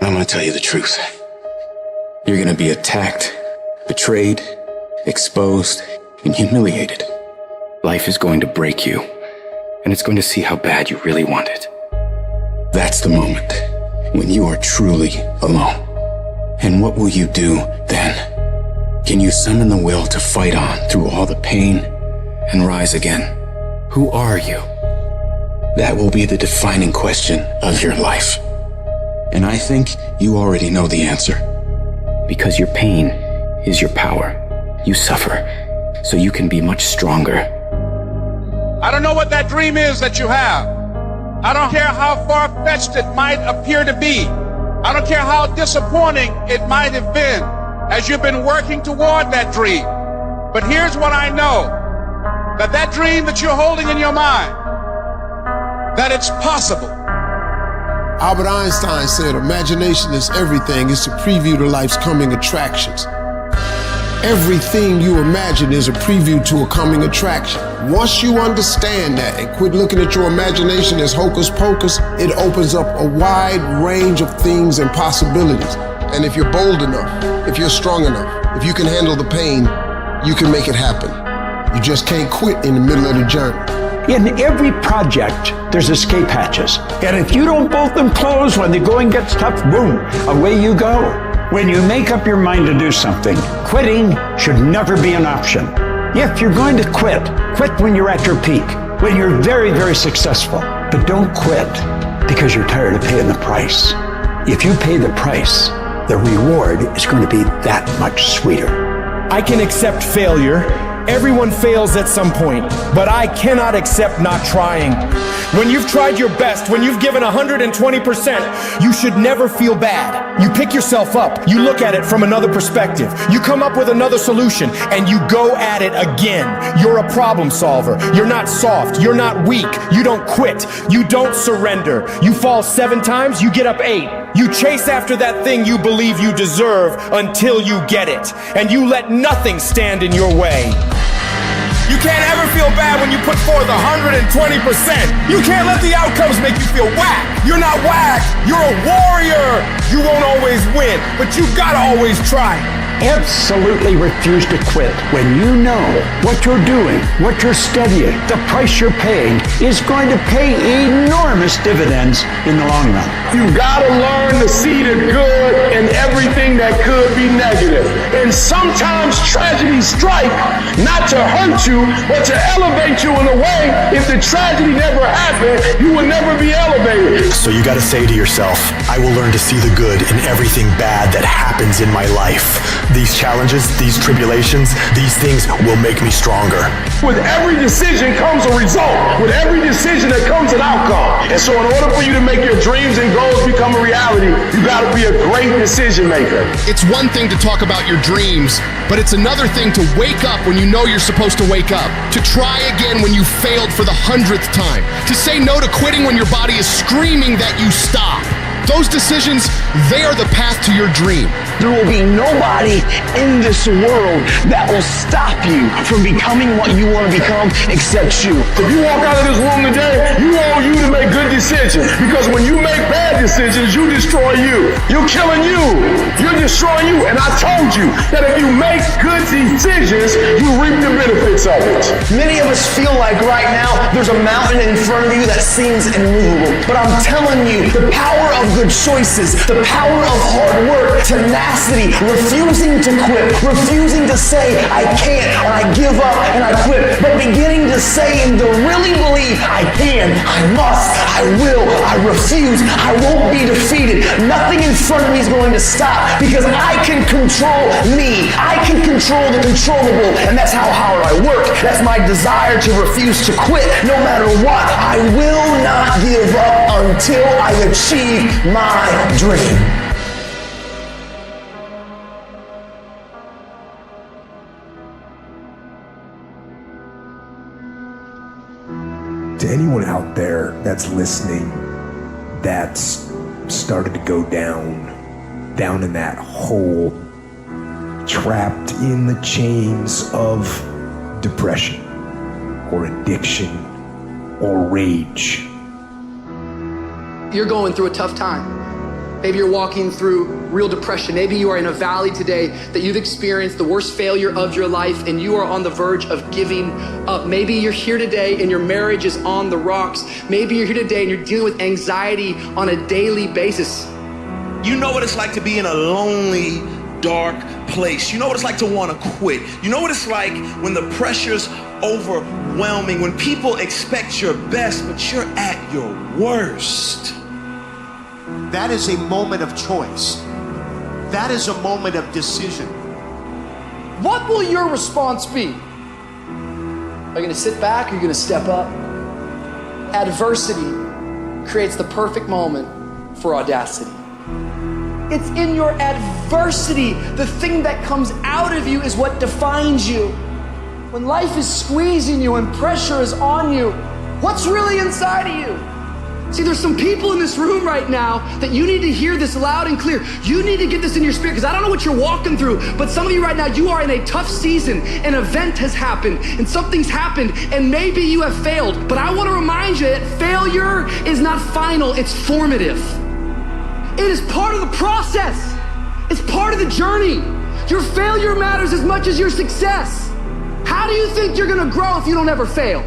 I'm gonna tell you the truth. You're gonna be attacked, betrayed, exposed, and humiliated. Life is going to break you, and it's going to see how bad you really want it. That's the moment when you are truly alone. And what will you do then? Can you summon the will to fight on through all the pain and rise again? Who are you? That will be the defining question of your life. And I think you already know the answer. Because your pain is your power. You suffer so you can be much stronger. I don't know what that dream is that you have. I don't care how far-fetched it might appear to be. I don't care how disappointing it might have been as you've been working toward that dream. But here's what I know, that dream that you're holding in your mind, that it's possible. Albert Einstein said, imagination is everything. It's a preview to life's coming attractions. Everything you imagine is a preview to a coming attraction. Once you understand that and quit looking at your imagination as hocus pocus, it opens up a wide range of things and possibilities. And if you're bold enough, if you're strong enough, if you can handle the pain, you can make it happen. You just can't quit in the middle of the journey. In every project, there's escape hatches. And if you don't bolt them closed when the going gets tough, boom, away you go. When you make up your mind to do something, quitting should never be an option. If you're going to quit when you're at your peak, when you're very, very successful. But don't quit because you're tired of paying the price. If you pay the price, the reward is going to be that much sweeter. I can accept failure. Everyone fails at some point, but I cannot accept not trying. When you've tried your best, when you've given 120%, you should never feel bad. You pick yourself up, you look at it from another perspective, you come up with another solution, and you go at it again. You're a problem solver. You're not soft. You're not weak. You don't quit. You don't surrender. You fall 7 times, you get up 8. You chase after that thing you believe you deserve until you get it, and you let nothing stand in your way. You can't ever feel bad when you put forth 120%. You can't let the outcomes make you feel whack. You're not whack. You're a warrior. You won't always win, but you gotta always try. Absolutely refuse to quit when you know what you're doing, what you're studying, the price you're paying is going to pay enormous dividends in the long run. You gotta learn to see the good in everything that could be negative. And sometimes tragedies strike not to hurt you, but to elevate you in a way. If the tragedy never happened, you would never be elevated. So you gotta say to yourself, I will learn to see the good in everything bad that happens in my life. These challenges, these tribulations, these things will make me stronger. With every decision comes a result. With every decision there comes an outcome. And so in order for you to make your dreams and goals become a reality, you gotta be a great decision maker. It's one thing to talk about your dreams, but it's another thing to wake up when you know you're supposed to wake up, to try again when you failed for the 100th time, to say no to quitting when your body is screaming that you stop. Those decisions, they are the path to your dream. There will be nobody in this world that will stop you from becoming what you want to become except you. If you walk out of this room today, you want you to make good decisions, because when you make bad decisions, you destroy you. You're killing you. You're destroying you. And I told you that if you make good decisions, you reap the benefits of it. Many of us feel like right now there's a mountain in front of you that seems immovable. But I'm telling you, the power of good choices, the power of hard work, tenacity, refusing to quit, refusing to say I can't and I give up and I quit, but beginning to say and to really believe I can, I must, I will, I refuse, I won't be defeated. Nothing in front of me is going to stop because I can control me. I can control the controllable, and that's how hard I work. That's my desire to refuse to quit no matter what. I will not give up until I achieve my dream. To anyone out there that's listening, that's started to go down in that hole, trapped in the chains of depression or addiction or rage. You're going through a tough time. Maybe you're walking through real depression. Maybe you are in a valley today that you've experienced the worst failure of your life and you are on the verge of giving up. Maybe you're here today and your marriage is on the rocks. Maybe you're here today and you're dealing with anxiety on a daily basis. You know what it's like to be in a lonely, dark place. You know what it's like to want to quit. You know what it's like when the pressure's overwhelming, when people expect your best, but you're at your worst. That is a moment of choice. That is a moment of decision. What will your response be? Are you going to sit back or are you going to step up? Adversity creates the perfect moment for audacity. It's in your adversity. The thing that comes out of you is what defines you. When life is squeezing you and pressure is on you, what's really inside of you? See, there's some people in this room right now that you need to hear this loud and clear. You need to get this in your spirit, because I don't know what you're walking through, but some of you right now, you are in a tough season. An event has happened and something's happened and maybe you have failed. But I want to remind you that failure is not final, it's formative. It is part of the process. It's part of the journey. Your failure matters as much as your success. How do you think you're gonna grow if you don't ever fail?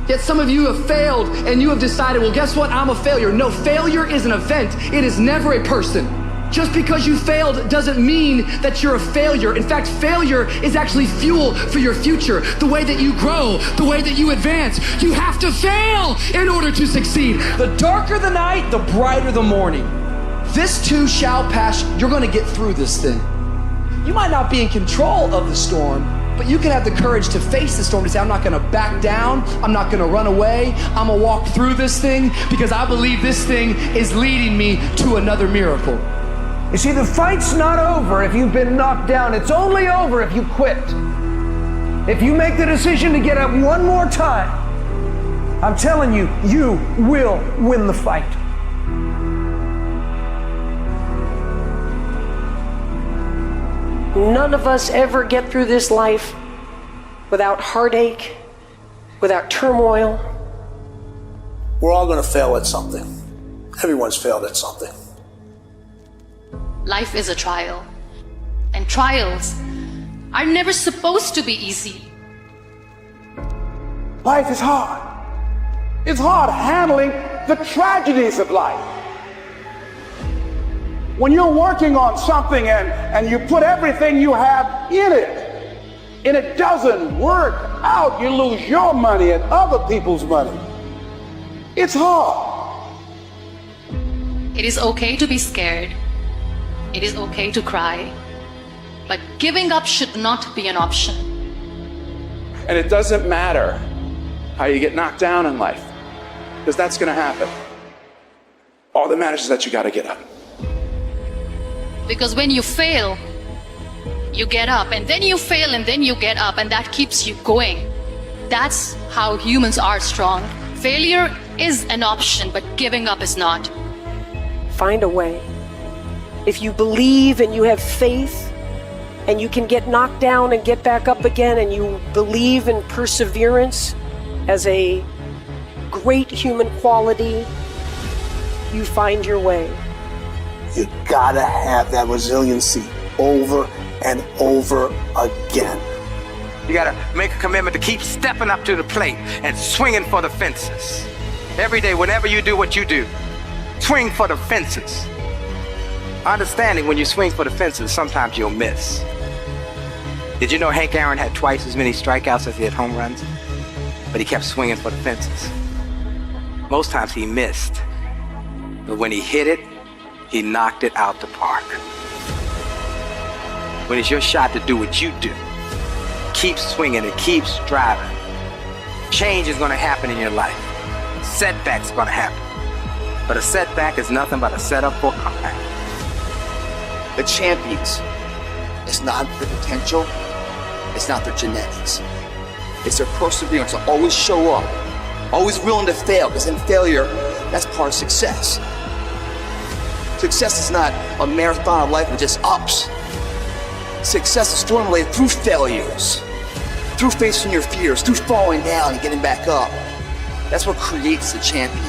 Yet some of you have failed and you have decided, well, guess what? I'm a failure. No, failure is an event. It is never a person. Just because you failed doesn't mean that you're a failure. In fact, failure is actually fuel for your future. The way that you grow, the way that you advance. You have to fail in order to succeed. The darker the night, the brighter the morning. This too shall pass. You're gonna get through this thing. You might not be in control of the storm, but you can have the courage to face the storm, to say, I'm not gonna back down, I'm not gonna run away, I'm gonna walk through this thing because I believe this thing is leading me to another miracle. You see, the fight's not over if you've been knocked down. It's only over if you quit. If you make the decision to get up one more time, I'm telling you, you will win the fight. None of us ever get through this life without heartache, without turmoil. We're all going to fail at something. Everyone's failed at something. Life is a trial, and trials are never supposed to be easy. Life is hard. It's hard handling the tragedies of life. When you're working on something and you put everything you have in it, and it doesn't work out, you lose your money and other people's money. It's hard. It is okay to be scared. It is okay to cry. But giving up should not be an option. And it doesn't matter how you get knocked down in life, because that's going to happen. All that matters is that you got to get up. Because when you fail, you get up, and then you fail, and then you get up, and that keeps you going. That's how humans are strong. Failure is an option, but giving up is not. Find a way. If you believe and you have faith, and you can get knocked down and get back up again, and you believe in perseverance as a great human quality, you find your way. You gotta have that resiliency over and over again. You gotta make a commitment to keep stepping up to the plate and swinging for the fences. Every day, whenever you do what you do, swing for the fences. Understanding when you swing for the fences, sometimes you'll miss. Did you know Hank Aaron had twice as many strikeouts as he had home runs? But he kept swinging for the fences. Most times he missed. But when he hit it, he knocked it out the park. When it's your shot to do what you do, keep swinging and keep striving. Change is going to happen in your life. Setbacks are going to happen. But a setback is nothing but a setup for a comeback. The champions, it's not their potential, it's not their genetics. It's their perseverance to always show up, always willing to fail, because in failure, that's part of success. Success is not a marathon of life with just ups. Success is formulated through failures, through facing your fears, through falling down and getting back up. That's what creates the champion.